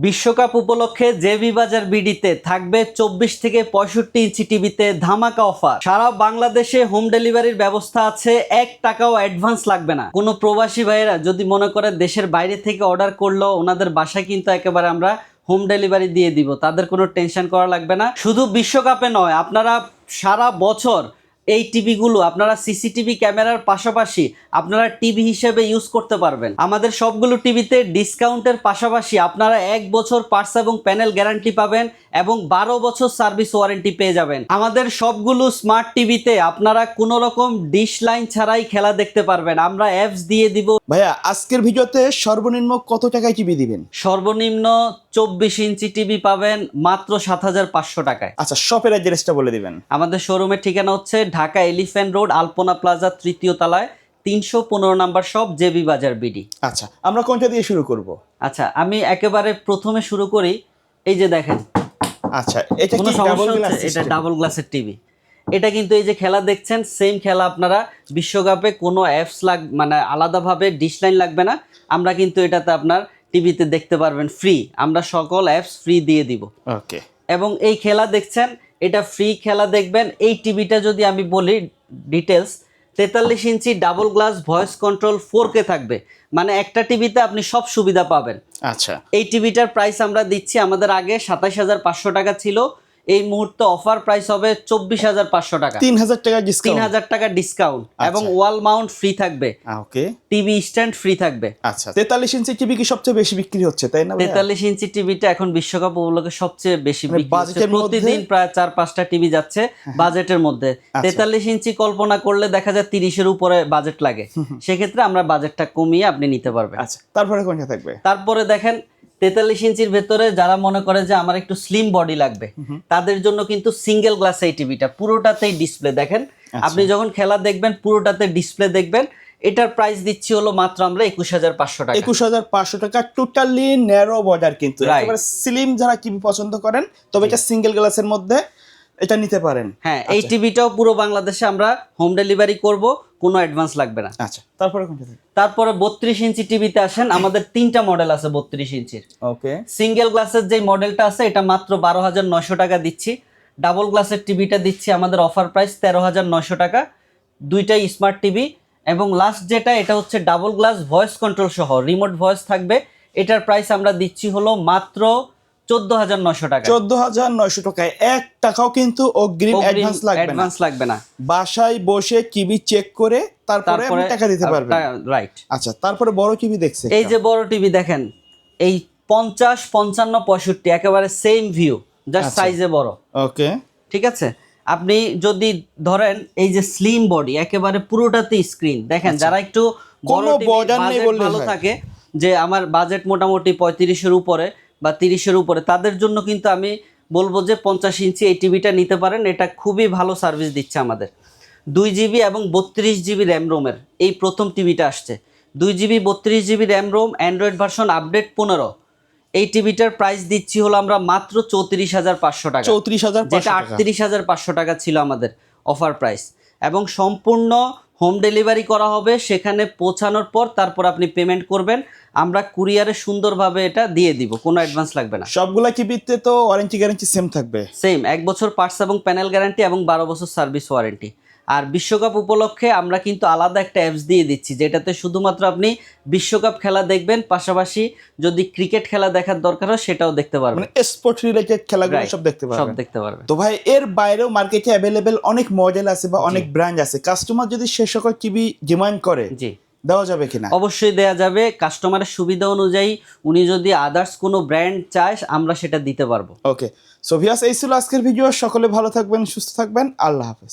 বিশ্বকাপ উপলক্ষে জেবি বাজার বিডিতে থাকবে 24 থেকে 65 ইঞ্চি টিভিতে ধামাকা অফার। সারা বাংলাদেশে হোম ডেলিভারির ব্যবস্থা আছে, 1 টাকাও অ্যাডভান্স লাগবে না। কোনো প্রবাসী ভাইয়েরা যদি মনে করে দেশের বাইরে থেকে অর্ডার করলো, ওনাদের বাসায় কিন্তু একেবারে আমরা হোম ডেলিভারি দিয়ে দিব, তাদের কোনো টেনশন করা লাগবে না। শুধু বিশ্বকাপে নয়, আপনারা সারা বছর এই টিভিগুলো আপনারা সিসিটিভি ক্যামেরার পাশাপাশি আপনারা টিভি হিসেবে ইউজ করতে পারবেন। আমাদের সবগুলো টিভিতে ডিসকাউন্টের পাশাপাশি আপনারা 1 বছর পার্টস এবং প্যানেল গ্যারান্টি পাবেন এবং 12 বছর সার্ভিস ওয়ারেন্টি পেয়ে যাবেন। আমাদের সবগুলো স্মার্ট টিভিতে আপনারা কোনো রকম ডিশ লাইন ছাড়াই খেলা দেখতে পারবেন, আমরা অ্যাপস দিয়ে দিব। ভাইয়া আজকের ভিডিওতে সর্বনিম্ন কত টাকায় টিভি দিবেন? সর্বনিম্ন 24 ইঞ্চি টিভি পাবেন মাত্র 7500 টাকায়। আচ্ছা, শপের অ্যাড্রেসটা বলে দিবেন। আমাদের শোরুমের ঠিকানা হচ্ছে ঢাকা এলিফ্যান্ট রোড, আলপনা প্লাজা, 3য় তলায়, 315 নাম্বার শপ, জেবি বাজার বিডি। আচ্ছা, আমরা কোনটা দিয়ে শুরু করব? আচ্ছা, আমি একেবারে প্রথমে শুরু করি। এই যে দেখেন, আচ্ছা এটা কোনো কি সমস্যা ডাবল গ্লাস? হচ্ছে? এটা ডাবল গ্লাসের টিভি। এটা কিন্তু এই যে খেলা দেখছেন, সেম খেলা আপনারা বিশ্বকাপে কোনো অ্যাপস মানে আলাদাভাবে ডিশ লাইন লাগবে না। আমরা কিন্তু এটাতে আপনার টিভিতে দেখতে পারবেন ফ্রি, আমরা সকল অ্যাপস ফ্রি দিয়ে দিব। ওকে। এবং এই খেলা দেখছেন, এটা ফ্রি খেলা দেখবেন। এই টিভিটা যদি আমি বলি details, 43 inch double glass voice control 4K থাকবে, মানে একটা টিভিতে আপনি সব সুবিধা পাবেন। আচ্ছা, এই টিভিটার প্রাইস আমরা দিচ্ছি, আমাদের আগে 27500 টাকা ছিল, এই মুহূর্তে অফার প্রাইস হবে 24500 টাকা, 3000 টাকা ডিসকাউন্ট। 3000 টাকা ডিসকাউন্ট এবং ওয়াল মাউন্ট ফ্রি থাকবে। ওকে, টিভি স্ট্যান্ড ফ্রি থাকবে। আচ্ছা, 43 ইঞ্চি টিভি কি সবচেয়ে বেশি বিক্রি হচ্ছে, তাই না? 43 ইঞ্চি টিভিটা এখন বিশ্বকাপ উপলক্ষে সবচেয়ে বেশি বিক্রি হচ্ছে। বাজেটের মধ্যে প্রতিদিন প্রায় 4-5টা টিভি যাচ্ছে বাজেটের মধ্যে। 43 ইঞ্চি কল্পনা করলে দেখা যায় 30-এর উপরে বাজেট লাগে, সেক্ষেত্রে আমরা বাজেটটা কমিয়ে আপনি নিতে পারবেন। আচ্ছা, তারপরে কোনটা থাকবে? তারপরে দেখেন 43 ইঞ্চির ভেতরে যারা মনে করে যে আমার একটু স্লিম বডি লাগবে, তাদের জন্য কিন্তু সিঙ্গেল গ্লাস এই টিভিটা, পুরোটাতেই ডিসপ্লে। দেখেন আপনি যখন খেলা দেখবেন পুরোটাতে ডিসপ্লে দেখবেন। এটার প্রাইস দিচ্ছি হলো মাত্র আমরা 21500 টাকা। 21500 টাকা, টোটালি ন্যারো বর্ডার, কিন্তু একেবারে স্লিম যারা টিভি পছন্দ করেন তবে এটা সিঙ্গেল গ্লাসের মধ্যে এটা নিতে পারেন। হ্যাঁ, এই টিভিটাও পুরো বাংলাদেশে আমরা হোম ডেলিভারি করব, কোনো অ্যাডভান্স লাগবে না। আচ্ছা, তারপরে কোনটা থাকবে? তারপরে 32 ইঞ্চি টিভিতে আসেন, আমাদের 3টা মডেল আছে 32 ইঞ্চির। ওকে, সিঙ্গেল গ্লাসের যে মডেলটা আছে এটা মাত্র 12900 টাকা দিচ্ছি। ডাবল গ্লাসের টিভিটা দিচ্ছি আমাদের অফার প্রাইস 13900 টাকা, দুইটাই স্মার্ট টিভি। এবং লাস্ট যেটা, এটা হচ্ছে ডাবল গ্লাস ভয়েস কন্ট্রোল সহ রিমোট ভয়েস থাকবে। এটার প্রাইস আমরা দিচ্ছি হলো মাত্র 14900 টাকা। 14900 টাকায় 1 টাকাও কিন্তু অগ্রিম অ্যাডভান্স লাগবে না। বাসায় বসে টিভি চেক করে তারপরে আপনি টাকা দিতে পারবেন। রাইট। আচ্ছা, তারপরে বড় টিভি দেখছে, এই যে বড় টিভি দেখেন, এই 50, 55, 65 একেবারে সেম ভিউ, জাস্ট সাইজে বড়। ওকে, ঠিক আছে। আপনি যদি ধরেন এই যে স্লিম বডি, একেবারে পুরোটাতে স্ক্রিন দেখেন, যারা একটু বড় টিভি ভালো থাকে, যে আমার বাজেট মোটামুটি 35-এর উপরে বা 30-এর উপরে, তাদের জন্য কিন্তু আমি বলবো যে 50 ইঞ্চি এই টিভিটা নিতে পারেন। এটা খুবই ভালো সার্ভিস দিচ্ছে আমাদের। 2 জিবি এবং 32 জিবি র্যাম রোমের এই প্রথম টিভিটা আসছে। 2 GB 32 GB RAM ROM, Android version update 15। এই টিভিটার প্রাইস দিচ্ছি হলো আমরা মাত্র 34500 টাকা, 34500, যেটা 38500 টাকা ছিল আমাদের অফার প্রাইস। এবং সম্পূর্ণ হোম ডেলিভারি করা হবে, সেখানে পৌঁছানোর পর তারপর আপনি পেমেন্ট করবেন, আমরা কুরিয়ারে সুন্দরভাবে এটা দিয়ে দিব, কোনো অ্যাডভান্স লাগবে না। সবগুলা টিভিতে তো ওয়ারেন্টি গ্যারান্টি সেম থাকবে? সেম, 1 বছর পার্টস এবং প্যানেল গ্যারান্টি এবং 12 বছর সার্ভিস ওয়ারেন্টি। আর বিশ্বকাপ উপলক্ষে আমরা কিন্তু আলাদা একটা অ্যাপস দিয়ে দিচ্ছি, যেটাতে শুধুমাত্র আপনি বিশ্বকাপ খেলা দেখবেন, পাশাপাশি যদি ক্রিকেট খেলা দেখার দরকার হয় সেটাও দেখতে পারবেন, মানে স্পোর্ট রিলেটেড খেলাগুলো সব দেখতে পারবেন। তো ভাই, এর বাইরেও মার্কেটে অ্যাভেলেবেল অনেক মডেল আছে বা অনেক ব্র্যান্ড আছে, কাস্টমার যদি সে সকল টিভি ডিমান্ড করে, জি, দেওয়া যাবে কিনা? অবশ্যই দেওয়া যাবে, কাস্টমারের সুবিধা অনুযায়ী। উনি যদি আদার্স কোনো ব্র্যান্ড চায়, আমরা সেটা দিতে পারবো। ওকে, সো ভিউয়ার্স, এই ছিল আজকের ভিডিও। সকলে ভালো থাকবেন, সুস্থ থাকবেন, আল্লাহ হাফেজ।